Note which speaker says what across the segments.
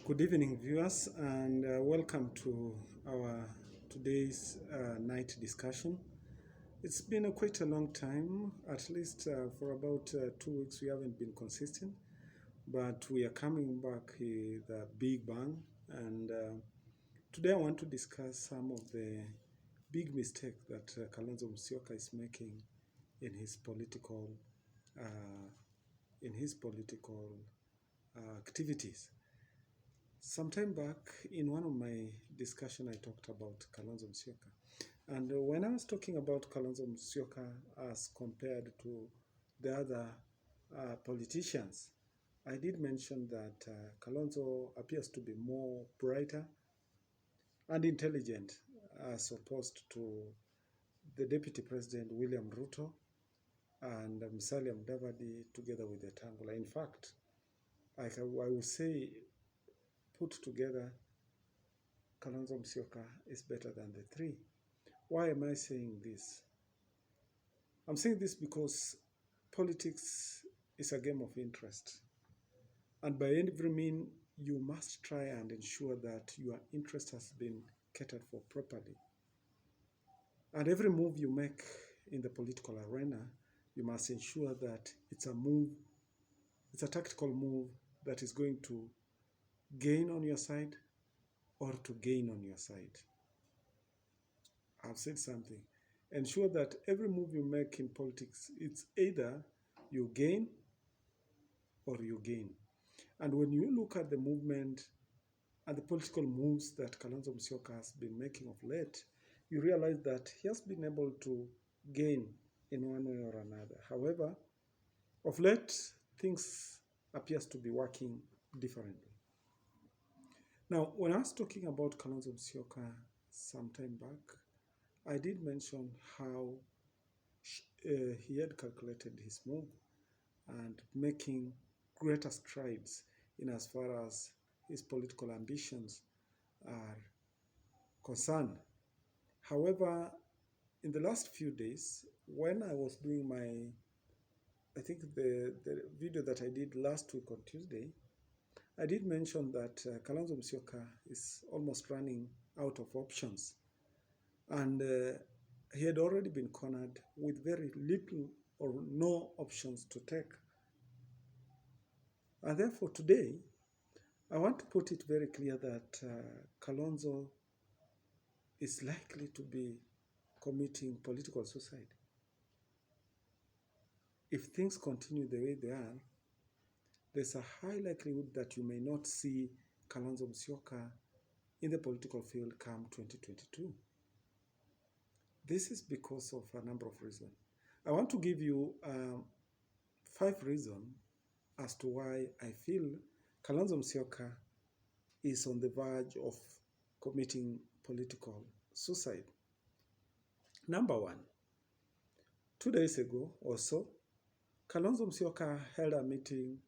Speaker 1: Good evening, viewers, and welcome to our today's night discussion. It's been quite a long time, at least for about 2 weeks we haven't been consistent, but we are coming back with a big bang. And today I want to discuss some of the big mistakes that Kalonzo Musyoka is making in his political uh, activities. Some time back, in one of my discussion, I talked about Kalonzo Musyoka. And when I was talking about Kalonzo Musyoka as compared to the other politicians, I did mention that Kalonzo appears to be more brighter and intelligent as opposed to the Deputy President William Ruto and Musalia Mudavadi together with the Tangula. In fact, I would say put together, Kalonzo Musyoka is better than the three. Why am I saying this? I'm saying this because politics is a game of interest. And by every means, you must try and ensure that your interest has been catered for properly. And every move you make in the political arena, you must ensure that it's a tactical move that is going to gain on your side or to gain on your side. I've said something. Ensure that every move you make in politics, it's either you gain or you gain. And when you look at the movement and the political moves that Kalonzo Musyoka has been making of late, you realize that he has been able to gain in one way or another. However, of late, things appears to be working differently. Now, when I was talking about Kalonzo Musyoka some time back, I did mention how he had calculated his move and making greater strides in as far as his political ambitions are concerned. However, in the last few days, when I was doing I think the video that I did last week on Tuesday, I did mention that Kalonzo Musyoka is almost running out of options. And he had already been cornered with very little or no options to take. And therefore today, I want to put it very clear that Kalonzo is likely to be committing political suicide. If things continue the way they are, there's a high likelihood that you may not see Kalonzo Musyoka in the political field come 2022. This is because of a number of reasons. I want to give you 5 reasons as to why I feel Kalonzo Musyoka is on the verge of committing political suicide. Number 1, 2 days ago or so, Kalonzo Musyoka held a meeting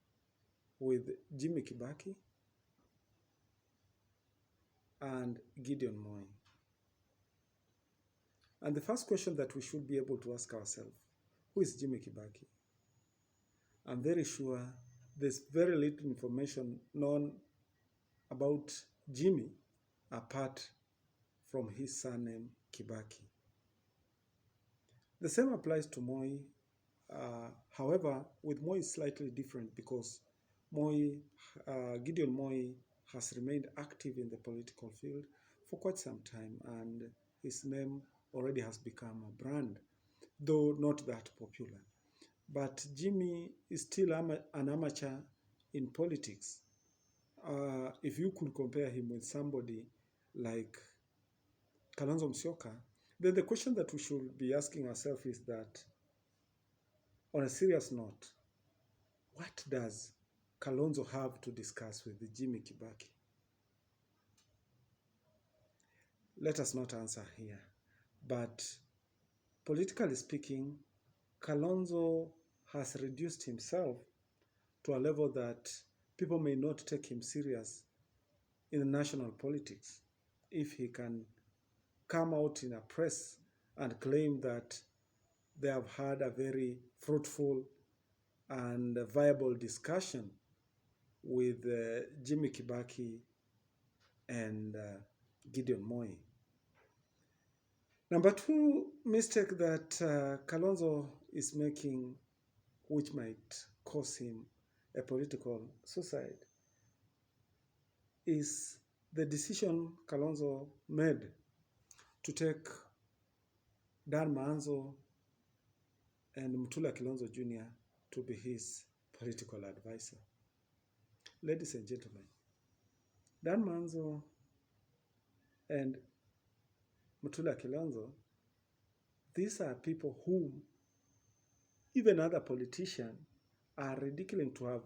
Speaker 1: with Jimmy Kibaki and Gideon Moi. And the first question that we should be able to ask ourselves, who is Jimmy Kibaki? I'm very sure there's very little information known about Jimmy apart from his surname Kibaki. The same applies to Moi. However, with Moi is slightly different because Gideon Moi has remained active in the political field for quite some time, and his name already has become a brand, though not that popular. But Jimmy is still an amateur in politics. If you could compare him with somebody like Kalonzo Musyoka, then the question that we should be asking ourselves is that, on a serious note, what does Kalonzo have to discuss with Jimmy Kibaki? Let us not answer here. But politically speaking, Kalonzo has reduced himself to a level that people may not take him serious in the national politics if he can come out in a press and claim that they have had a very fruitful and viable discussion with Jimmy Kibaki and Gideon Moi. Number two mistake that Kalonzo is making, which might cause him a political suicide, is the decision Kalonzo made to take Dan Maanzo and Mutula Kilonzo Jr. to be his political advisor. Ladies and gentlemen, Dan Maanzo and Mutula Kilonzo, these are people whom even other politicians are ridiculing to have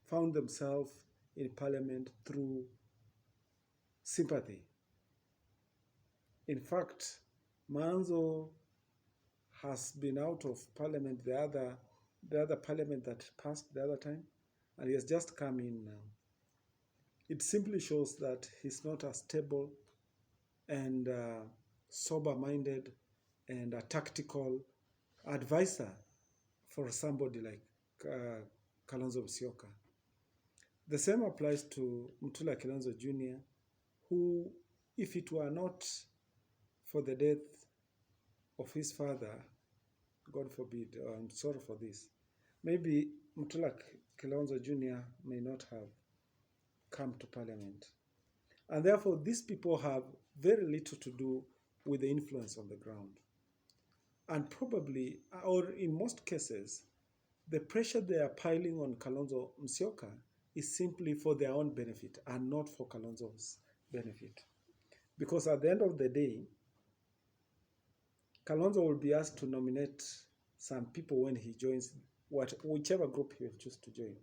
Speaker 1: found themselves in parliament through sympathy. In fact, Maanzo has been out of parliament, the other parliament that passed the other time, and he has just come in now. It simply shows that he's not a stable and sober-minded and a tactical advisor for somebody like Kalonzo Musyoka. The same applies to Mutula Kilonzo Jr., who, if it were not for the death of his father, God forbid, I'm sorry for this, maybe Mutula Kilonzo Jr. may not have come to parliament. And therefore, these people have very little to do with the influence on the ground. And probably, or in most cases, the pressure they are piling on Kalonzo Musyoka is simply for their own benefit and not for Kalonzo's benefit. Because at the end of the day, Kalonzo will be asked to nominate some people when he joins whichever group he will choose to join,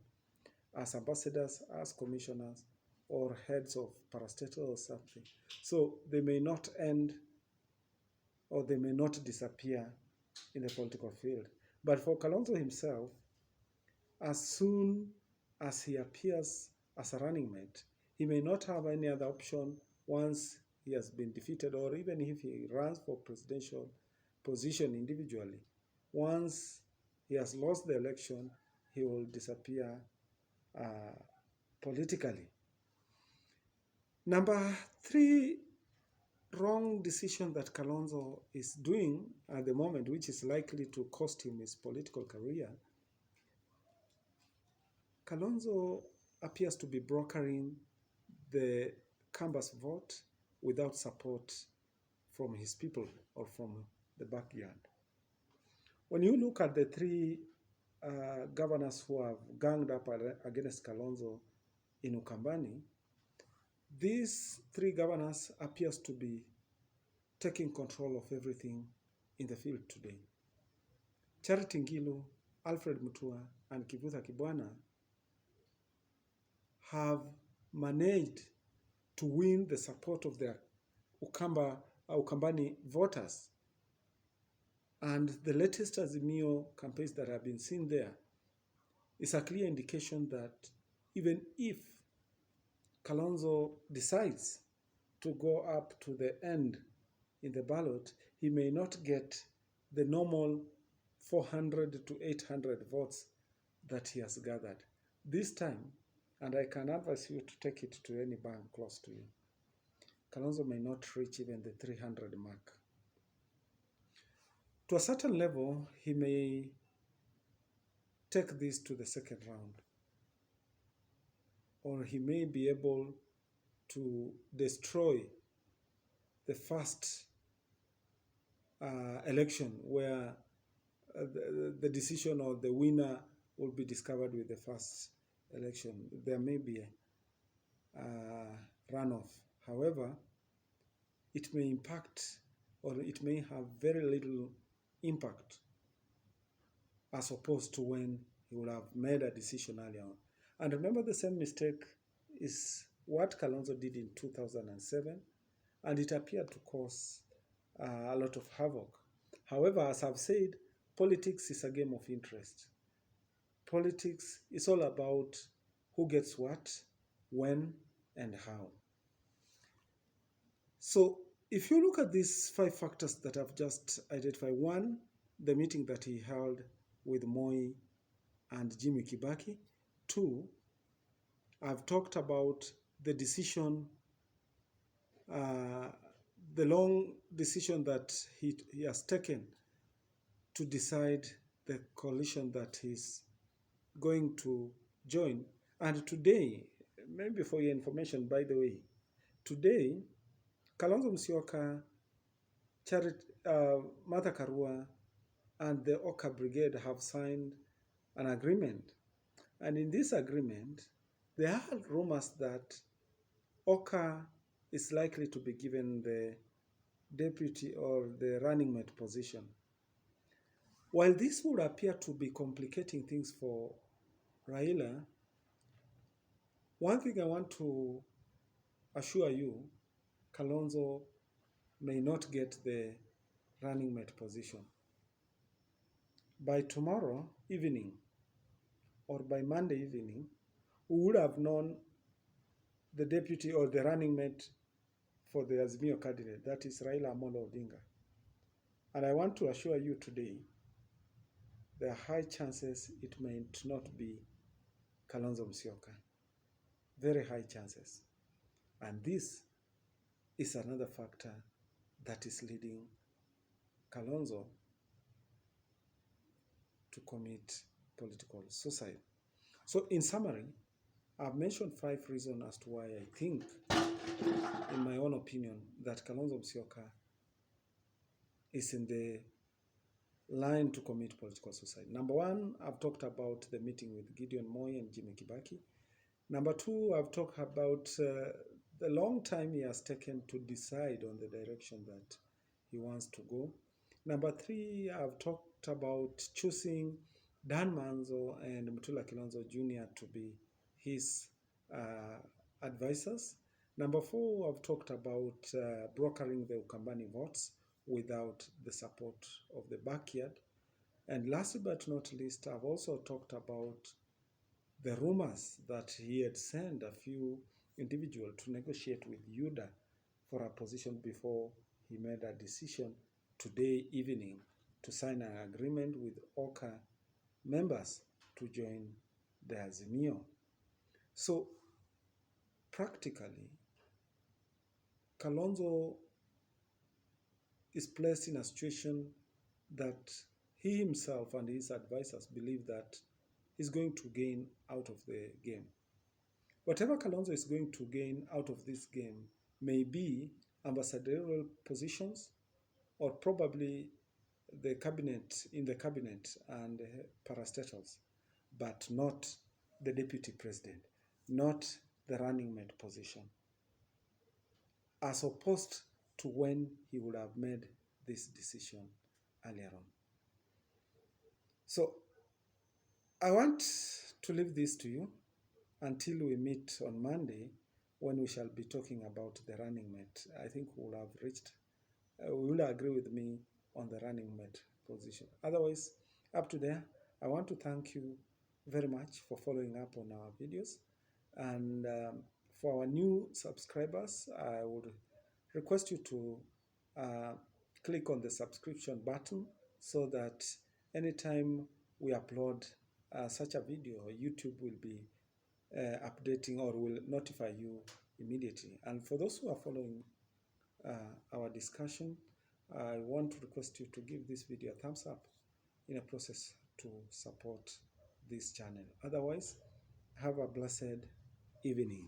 Speaker 1: as ambassadors, as commissioners, or heads of parastatal or something. So they may not end or they may not disappear in the political field. But for Kalonzo himself, as soon as he appears as a running mate, he may not have any other option once he has been defeated, or even if he runs for presidential position individually. Once he has lost the election, he will disappear politically. Number three wrong decision that Kalonzo is doing at the moment, which is likely to cost him his political career, Kalonzo appears to be brokering the canvas vote without support from his people or from the backyard. When you look at the three governors who have ganged up against Kalonzo in Ukambani, these three governors appears to be taking control of everything in the field today. Charity Ngilu, Alfred Mutua, and Kivutha Kibwana have managed to win the support of their Ukambani voters. And the latest Azimio campaigns that have been seen there is a clear indication that even if Kalonzo decides to go up to the end in the ballot, he may not get the normal 400 to 800 votes that he has gathered. This time, and I can advise you to take it to any bank close to you, Kalonzo may not reach even the 300 mark. To a certain level, he may take this to the second round, or he may be able to destroy the first election where the decision or the winner will be discovered with the first election. There may be a runoff. However, it may impact, or it may have very little impact as opposed to when he would have made a decision earlier on. And remember, the same mistake is what Kalonzo did in 2007, and it appeared to cause a lot of havoc. However, as I've said, politics is a game of interest. Politics is all about who gets what, when, and how. So if you look at these 5 factors that I've just identified, 1, the meeting that he held with Moi and Jimmy Kibaki. 2, I've talked about the decision, uh, the long decision that he has taken to decide the coalition that he's going to join. And today, maybe for your information, by the way, today, Kalonzo Musyoka, Martha Karua, and the Oka Brigade have signed an agreement. And in this agreement, there are rumors that Oka is likely to be given the deputy or the running mate position. While this would appear to be complicating things for Raila, one thing I want to assure you, Kalonzo may not get the running mate position. By tomorrow evening or by Monday evening, we would have known the deputy or the running mate for the Azimio candidate, that is Raila Amolo Odinga. And I want to assure you today, there are high chances it may not be Kalonzo Musyoka. Very high chances. And this is another factor that is leading Kalonzo to commit political suicide. So in summary, I've mentioned 5 reasons as to why I think, in my own opinion, that Kalonzo Musyoka is in the line to commit political suicide. Number 1, I've talked about the meeting with Gideon Moi and Jimmy Kibaki. Number 2, I've talked about the long time he has taken to decide on the direction that he wants to go. Number 3, I've talked about choosing Dan Manzo and Mutula Kilonzo Jr. to be his advisors. Number 4, I've talked about brokering the Ukambani votes without the support of the backyard. And last but not least, I've also talked about the rumors that he had sent a few individuals to negotiate with UDA for a position before he made a decision today evening to sign an agreement with Oka members to join the Azimio. So practically, Kalonzo is placed in a situation that he himself and his advisors believe that he's going to gain out of the game. Whatever Kalonzo is going to gain out of this game may be ambassadorial positions or probably the cabinet, in the cabinet and parastatals, but not the deputy president, not the running mate position, as opposed to when he would have made this decision earlier on. So I want to leave this to you until we meet on Monday, when we shall be talking about the running mate. I think we'll have reached, we will agree with me on the running mate position. Otherwise, up to there, I want to thank you very much for following up on our videos. And for our new subscribers, I would request you to click on the subscription button so that anytime we upload such a video, YouTube will be updating or will notify you immediately. And for those who are following our discussion, I want to request you to give this video a thumbs up in a process to support this channel. Otherwise, have a blessed evening.